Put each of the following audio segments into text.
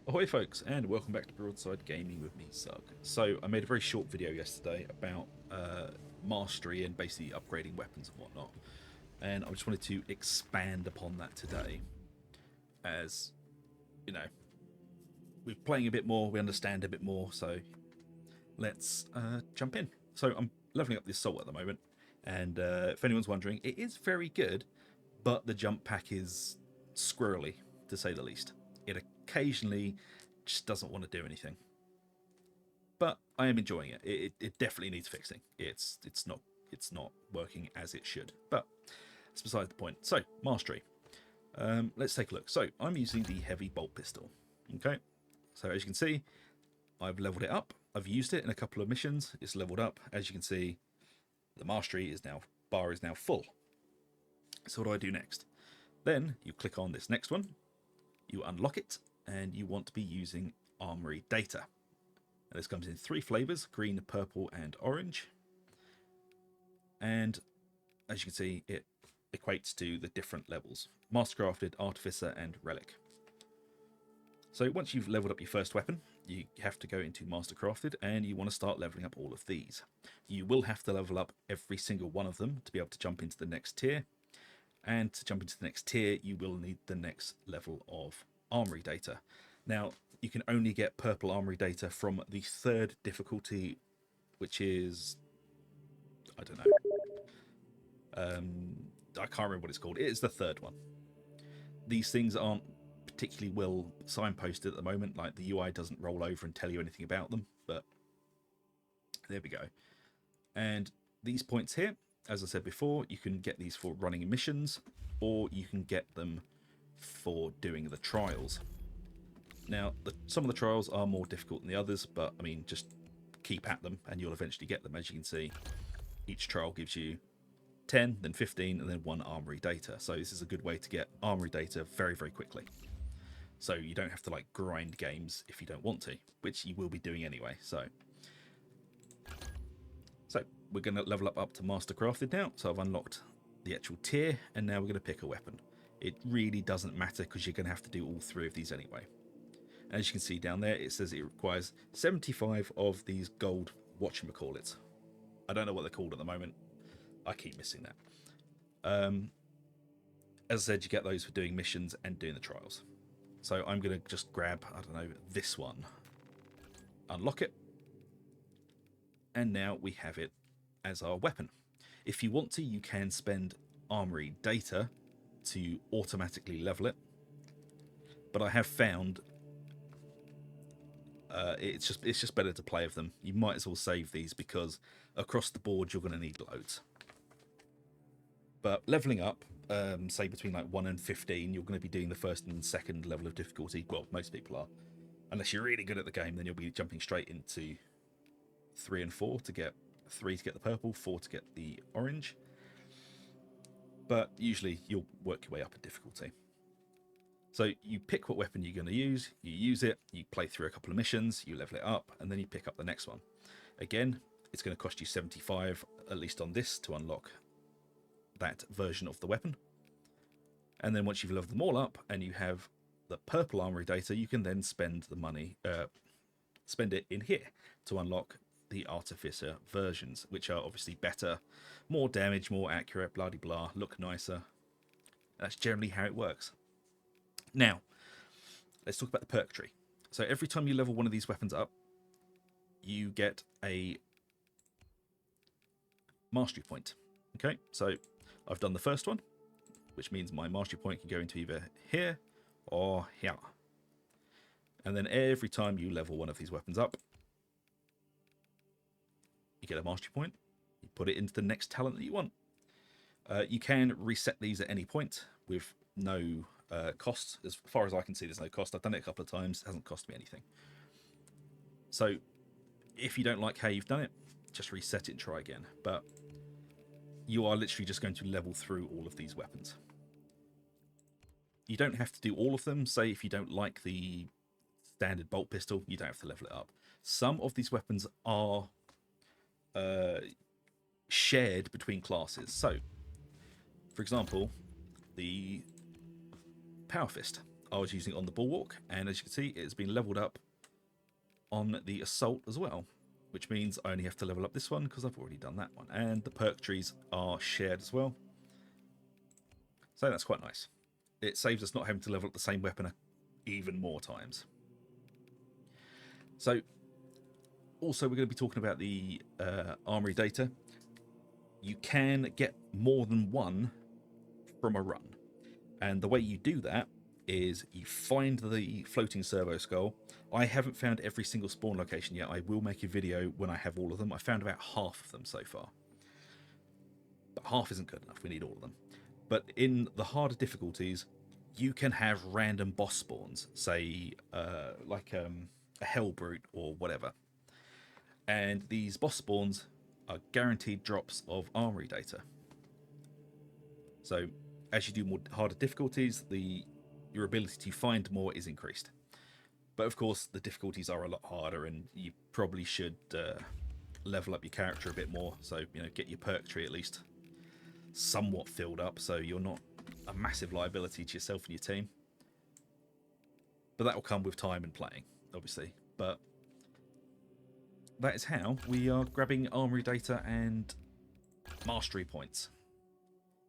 Ahoy folks, and welcome back to Broadside Gaming with me, Sug. So I made a very short video yesterday about mastery and basically upgrading weapons and whatnot, and I just wanted to expand upon that today. As you know, we're playing a bit more, we understand a bit more, so let's jump in. So I'm leveling up the assault at the moment, and if anyone's wondering, it is very good, but the jump pack is squirrely, to say the least. It occasionally just doesn't want to do anything, but I am enjoying it. It definitely needs fixing. It's not working as it should, but that's beside the point. So mastery. Let's take a look. So I'm using the heavy bolt pistol. Okay. So as you can see, I've leveled it up. I've used it in a couple of missions. It's leveled up. As you can see, the mastery is now full. So what do I do next? Then you click on this next one. You unlock it, and you want to be using Armory data. And this comes in three flavors: green, purple, and orange. And as you can see, it equates to the different levels: Mastercrafted, Artificer, and Relic. So once you've leveled up your first weapon, you have to go into Mastercrafted, and you want to start leveling up all of these. You will have to level up every single one of them to be able to jump into the next tier. And to jump into the next tier, you will need the next level of Armory data. Now, you can only get purple Armory data from the third difficulty, which is, I don't know, I can't remember what it's called. It is the third one. These things aren't particularly well signposted at the moment. Like, the UI doesn't roll over and tell you anything about them, but there we go. And these points here, as I said before, you can get these for running missions, or you can get them for doing the trials. Now, some of the trials are more difficult than the others, but I mean, just keep at them and you'll eventually get them. As you can see, each trial gives you 10, then 15, and then 1 armory data. So this is a good way to get armory data very, very quickly. So you don't have to like grind games if you don't want to, which you will be doing anyway. So we're going to level up to Mastercrafted now. So I've unlocked the actual tier, and now we're going to pick a weapon. It really doesn't matter because you're going to have to do all 3 of these anyway. As you can see down there, it says it requires 75 of these gold whatchamacallits. I don't know what they're called at the moment. I keep missing that. As I said, you get those for doing missions and doing the trials. So I'm going to just grab, I don't know, this one. Unlock it. And now we have it as our weapon. If you want to, you can spend Armory data to automatically level it. But I have found it's just better to play with them. You might as well save these because across the board you're going to need loads. But leveling up, say between like 1 and 15, you're going to be doing the first and second level of difficulty. Well, most people are. Unless you're really good at the game, then you'll be jumping straight into 3 and 4 to get 3 to get the purple, 4 to get the orange. But usually you'll work your way up in difficulty. So you pick what weapon you're going to use, you use it, you play through a couple of missions, you level it up, and then you pick up the next one. Again, it's going to cost you 75, at least on this, to unlock that version of the weapon. And then once you've leveled them all up and you have the purple armory data, you can then spend the money, spend it in here to unlock the artificer versions, which are obviously better, more damage, more accurate, blah de blah, look nicer. That's generally how it works. Now, let's talk about the perk tree. So every time you level one of these weapons up, you get a mastery point. Okay, so I've done the first one, which means my mastery point can go into either here or here. And then every time you level one of these weapons up, you get a mastery point. You put it into the next talent that you want. You can reset these at any point with no cost. As far as I can see, there's no cost. I've done it a couple of times. It hasn't cost me anything. So if you don't like how you've done it, just reset it and try again. But you are literally just going to level through all of these weapons. You don't have to do all of them. Say if you don't like the standard bolt pistol, you don't have to level it up. Some of these weapons are shared between classes. So, for example, the Power Fist. I was using it on the bulwark, and as you can see, it's been leveled up on the assault as well, which means I only have to level up this one because I've already done that one. And the perk trees are shared as well, so that's quite nice. It saves us not having to level up the same weapon even more times. So also we're going to be talking about the armory data. You can get more than one from a run, and the way you do that is you find the floating servo skull. I haven't found every single spawn location yet. I will make a video when I have all of them. I found about half of them so far, but half isn't good enough. We need all of them. But in the harder difficulties, you can have random boss spawns, say like a hell brute or whatever, and these boss spawns are guaranteed drops of armory data. So as you do more harder difficulties, your ability to find more is increased. But of course, the difficulties are a lot harder, and you probably should level up your character a bit more. So, you know, get your perk tree at least somewhat filled up, so you're not a massive liability to yourself and your team. But that will come with time and playing, obviously. But that is how we are grabbing armory data and mastery points.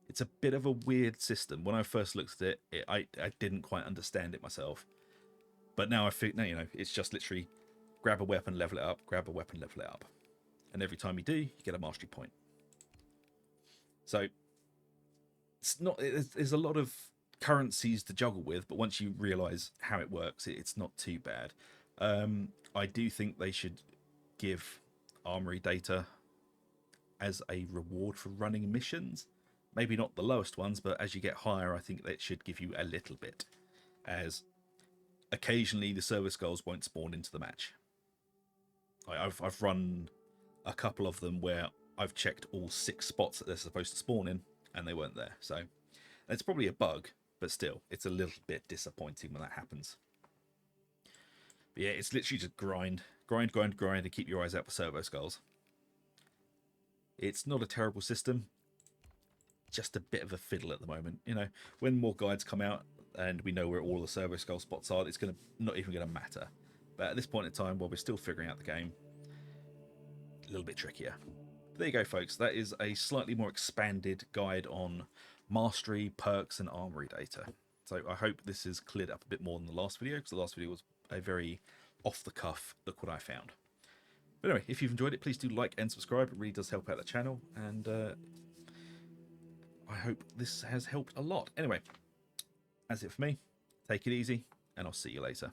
It's a bit of a weird system. When I first looked at it, I didn't quite understand it myself. But now I think, you know, it's just literally grab a weapon, level it up, grab a weapon, level it up. And every time you do, you get a mastery point. So it's not, there's a lot of currencies to juggle with, but once you realise how it works, it's not too bad. I do think they should give armory data as a reward for running missions. Maybe not the lowest ones, but as you get higher, I think that should give you a little bit, as occasionally the service skulls won't spawn into the match. I've run a couple of them where I've checked all 6 spots that they're supposed to spawn in, and they weren't there. So it's probably a bug, but still, it's a little bit disappointing when that happens. But yeah, it's literally just grind, and keep your eyes out for servo skulls. It's not a terrible system, just a bit of a fiddle at the moment. You know, when more guides come out and we know where all the servo skull spots are, it's not even going to matter. But at this point in time, while we're still figuring out the game, a little bit trickier. But there you go, folks. That is a slightly more expanded guide on mastery, perks, and armory data. So I hope this has cleared up a bit more than the last video, because the last video was a very off-the-cuff, look what I found. But anyway, if you've enjoyed it, please do like and subscribe. It really does help out the channel, and I hope this has helped a lot. Anyway, that's it for me. Take it easy, and I'll see you later.